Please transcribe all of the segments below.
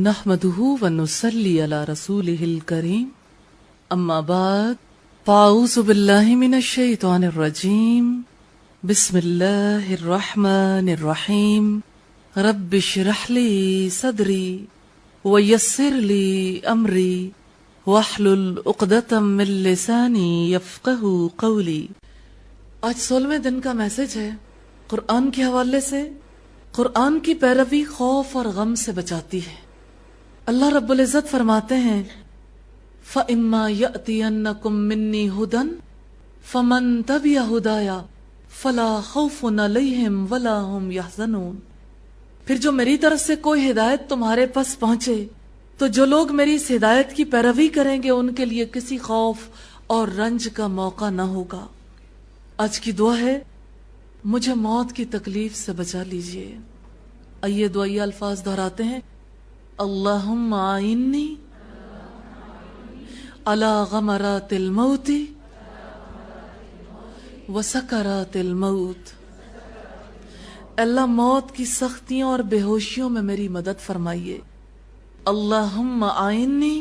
نحمده ونصلي على رسوله الكريم اما بعد فاعوذ بالله من الشيطان الرجيم بسم الله الرحمن الرحيم رب اشرح لي صدري ويسر لي امري واحلل عقدة من لساني يفقهوا قولي۔ آج 16ویں دن کا میسج ہے قرآن کے حوالے سے۔ قرآن کی پیروی خوف اور غم سے بچاتی ہے۔ اللہ رب العزت فرماتے ہیں فَإِمَّا يَأْتِيَنَّكُم مِّنِّي هُدًى فَمَن تَبِعَ هُدَايَ فَلَا خَوْفٌ عَلَيْهِمْ وَلَا هُمْ يَحْزَنُونَ۔ پھر جو میری طرف سے کوئی ہدایت تمہارے پاس پہنچے تو جو لوگ میری اس ہدایت کی پیروی کریں گے ان کے لیے کسی خوف اور رنج کا موقع نہ ہوگا۔ آج کی دعا ہے مجھے موت کی تکلیف سے بچا لیجئے۔ آئیے دعائیہ الفاظ دہراتے ہیں۔ اللہم اعنی علی غمرات الموت وسکرات الموت۔ اللہ موت کی سختیوں اور بے ہوشیوں میں میری مدد فرمائیے۔ اللہم اعنی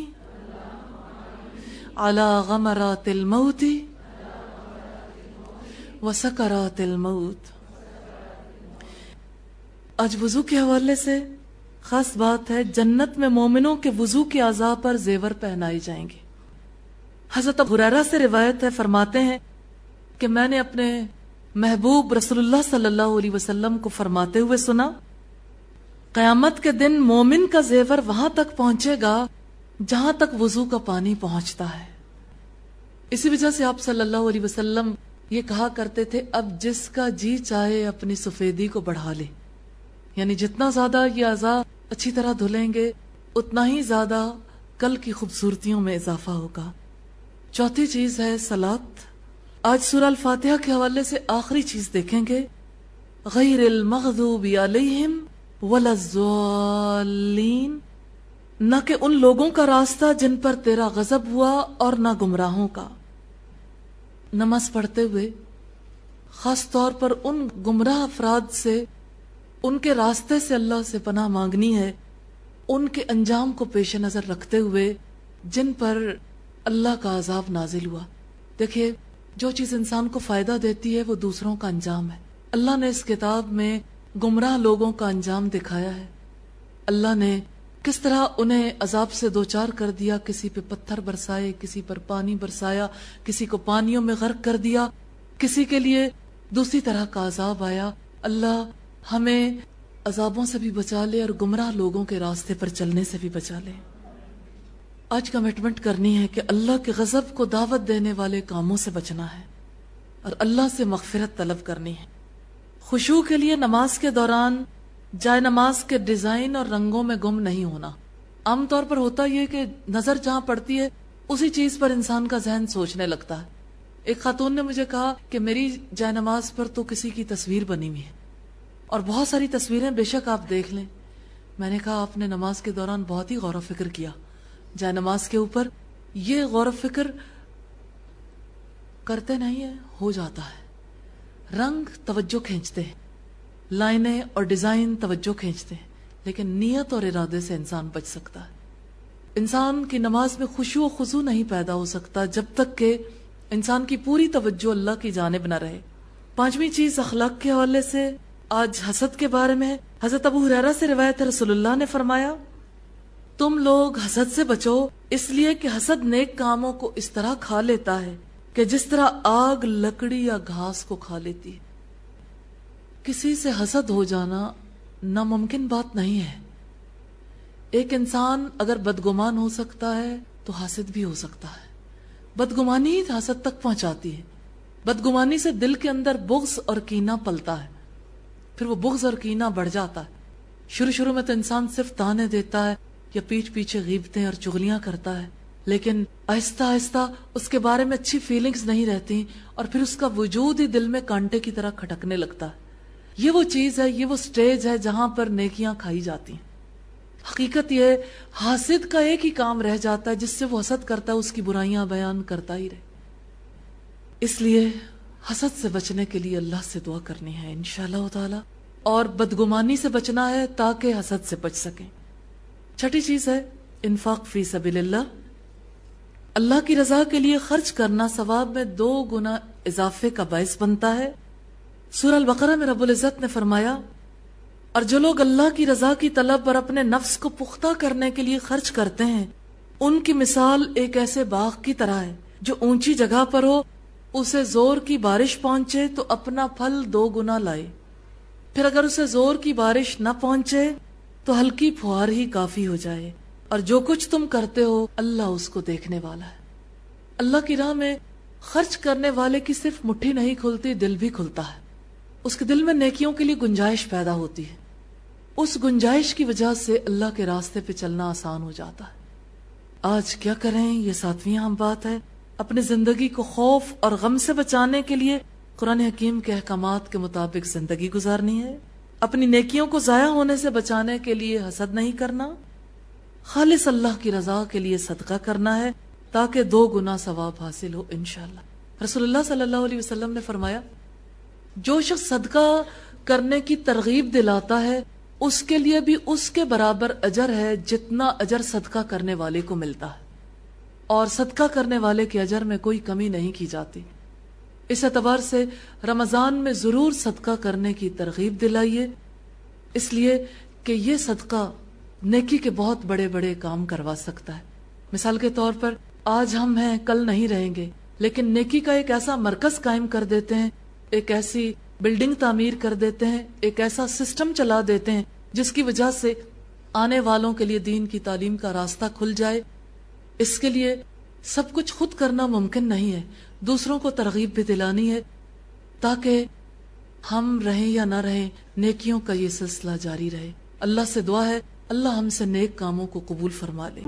علی غمرات الموت وسکرات الموت۔ آج وضو کے حوالے سے خاص بات ہے، جنت میں مومنوں کے وضو کے اعضاء پر زیور پہنائے جائیں گے۔ حضرت ابو ہریرہ سے روایت ہے، فرماتے ہیں کہ میں نے اپنے محبوب رسول اللہ صلی اللہ علیہ وسلم کو فرماتے ہوئے سنا، قیامت کے دن مومن کا زیور وہاں تک پہنچے گا جہاں تک وضو کا پانی پہنچتا ہے۔ اسی وجہ سے آپ صلی اللہ علیہ وسلم یہ کہا کرتے تھے اب جس کا جی چاہے اپنی سفیدی کو بڑھا لے، یعنی جتنا زیادہ یہ اعضاء اچھی طرح دھلیں گے اتنا ہی زیادہ کل کی خوبصورتیوں میں اضافہ ہوگا۔ چوتھی چیز ہے صلاۃ۔ آج سورہ الفاتحہ کے حوالے سے آخری چیز دیکھیں گے، غیر المغضوب علیہم ولا الضالین، نہ کہ ان لوگوں کا راستہ جن پر تیرا غضب ہوا اور نہ گمراہوں کا۔ نماز پڑھتے ہوئے خاص طور پر ان گمراہ افراد سے، ان کے راستے سے اللہ سے پناہ مانگنی ہے، ان کے انجام کو پیش نظر رکھتے ہوئے جن پر اللہ کا عذاب نازل ہوا۔ دیکھیے جو چیز انسان کو فائدہ دیتی ہے وہ دوسروں کا انجام ہے۔ اللہ نے اس کتاب میں گمراہ لوگوں کا انجام دکھایا ہے۔ اللہ نے کس طرح انہیں عذاب سے دوچار کر دیا، کسی پہ پتھر برسائے، کسی پر پانی برسایا، کسی کو پانیوں میں غرق کر دیا، کسی کے لیے دوسری طرح کا عذاب آیا۔ اللہ ہمیں عذابوں سے بھی بچا لے اور گمراہ لوگوں کے راستے پر چلنے سے بھی بچا لے۔ آج کمٹمنٹ کرنی ہے کہ اللہ کے غضب کو دعوت دینے والے کاموں سے بچنا ہے اور اللہ سے مغفرت طلب کرنی ہے۔ خشوع کے لیے نماز کے دوران جائے نماز کے ڈیزائن اور رنگوں میں گم نہیں ہونا۔ عام طور پر ہوتا یہ کہ نظر جہاں پڑتی ہے اسی چیز پر انسان کا ذہن سوچنے لگتا ہے۔ ایک خاتون نے مجھے کہا کہ میری جائے نماز پر تو کسی کی تصویر بنی ہوئی ہے، اور بہت ساری تصویریں بے شک آپ دیکھ لیں۔ میں نے کہا آپ نے نماز کے دوران بہت ہی غور و فکر کیا، جائے نماز کے اوپر یہ غور و فکر کرتے نہیں ہیں، ہو جاتا ہے۔ رنگ توجہ کھینچتے ہیں، لائنیں اور ڈیزائن توجہ کھینچتے ہیں، لیکن نیت اور ارادے سے انسان بچ سکتا ہے۔ انسان کی نماز میں خشوع و خضوع نہیں پیدا ہو سکتا جب تک کہ انسان کی پوری توجہ اللہ کی جانب نہ رہے۔ پانچویں چیز اخلاق کے حوالے سے آج حسد کے بارے میں۔ حضرت ابو ہریرہ سے روایت ہے، رسول اللہ نے فرمایا تم لوگ حسد سے بچو، اس لیے کہ حسد نیک کاموں کو اس طرح کھا لیتا ہے کہ جس طرح آگ لکڑی یا گھاس کو کھا لیتی ہے۔ کسی سے حسد ہو جانا ناممکن بات نہیں ہے۔ ایک انسان اگر بدگمان ہو سکتا ہے تو حاسد بھی ہو سکتا ہے۔ بدگمانی ہی حسد تک پہنچاتی ہے۔ بدگمانی سے دل کے اندر بغض اور کینہ پلتا ہے، پھر وہ بغض اور کینہ بڑھ جاتا ہے۔ شروع میں تو انسان صرف تانے دیتا ہے یا پیٹھ پیچھے غیبتیں اور چغلیاں کرتا ہے، لیکن آہستہ آہستہ اس کے بارے میں اچھی فیلنگز نہیں رہتی اور پھر اس کا وجود ہی دل میں کانٹے کی طرح کھٹکنے لگتا ہے۔ یہ وہ چیز ہے، یہ وہ سٹیج ہے جہاں پر نیکیاں کھائی جاتی ہیں۔ حقیقت یہ حاسد کا ایک ہی کام رہ جاتا ہے، جس سے وہ حسد کرتا ہے اس کی برائیاں بیان کرتا ہی رہے۔ اس لیے حسد سے بچنے کے لیے اللہ سے دعا کرنی ہے انشاءاللہ تعالی، اور بدگمانی سے بچنا ہے تاکہ حسد سے بچ سکیں۔ چھٹی چیز ہے انفاق فی سبیل اللہ. اللہ کی رضا کے لیے خرچ کرنا ثواب میں 2 گنا اضافے کا باعث بنتا ہے. سورہ البقرہ میں رب العزت نے فرمایا اور جو لوگ اللہ کی رضا کی طلب اور اپنے نفس کو پختہ کرنے کے لیے خرچ کرتے ہیں ان کی مثال ایک ایسے باغ کی طرح ہے جو اونچی جگہ پر ہو، اسے زور کی بارش پہنچے تو اپنا پھل 2 گنا لائے، پھر اگر اسے زور کی بارش نہ پہنچے تو ہلکی پھوار ہی کافی ہو جائے. اور جو کچھ تم کرتے ہو اللہ اس کو دیکھنے والا ہے. اللہ کی راہ میں خرچ کرنے والے کی صرف مٹھی نہیں کھلتی، دل بھی کھلتا ہے. اس کے دل میں نیکیوں کے لیے گنجائش پیدا ہوتی ہے. اس گنجائش کی وجہ سے اللہ کے راستے پہ چلنا آسان ہو جاتا ہے. آج کیا کریں، یہ 7ویں اہم بات ہے. اپنی زندگی کو خوف اور غم سے بچانے کے لیے قرآن حکیم کے احکامات کے مطابق زندگی گزارنی ہے. اپنی نیکیوں کو ضائع ہونے سے بچانے کے لیے حسد نہیں کرنا، خالص اللہ کی رضا کے لیے صدقہ کرنا ہے تاکہ 2 گنا ثواب حاصل ہو انشاءاللہ. رسول اللہ صلی اللہ علیہ وسلم نے فرمایا جو شخص صدقہ کرنے کی ترغیب دلاتا ہے اس کے لیے بھی اس کے برابر اجر ہے جتنا اجر صدقہ کرنے والے کو ملتا ہے، اور صدقہ کرنے والے کے اجر میں کوئی کمی نہیں کی جاتی. اس اعتبار سے رمضان میں ضرور صدقہ کرنے کی ترغیب دلائیے، اس لیے کہ یہ صدقہ نیکی کے بہت بڑے بڑے کام کروا سکتا ہے. مثال کے طور پر آج ہم ہیں کل نہیں رہیں گے، لیکن نیکی کا ایک ایسا مرکز قائم کر دیتے ہیں، ایک ایسی بلڈنگ تعمیر کر دیتے ہیں، ایک ایسا سسٹم چلا دیتے ہیں جس کی وجہ سے آنے والوں کے لیے دین کی تعلیم کا راستہ کھل جائے. اس کے لیے سب کچھ خود کرنا ممکن نہیں ہے، دوسروں کو ترغیب بھی دلانی ہے تاکہ ہم رہیں یا نہ رہیں نیکیوں کا یہ سلسلہ جاری رہے. اللہ سے دعا ہے اللہ ہم سے نیک کاموں کو قبول فرما لے.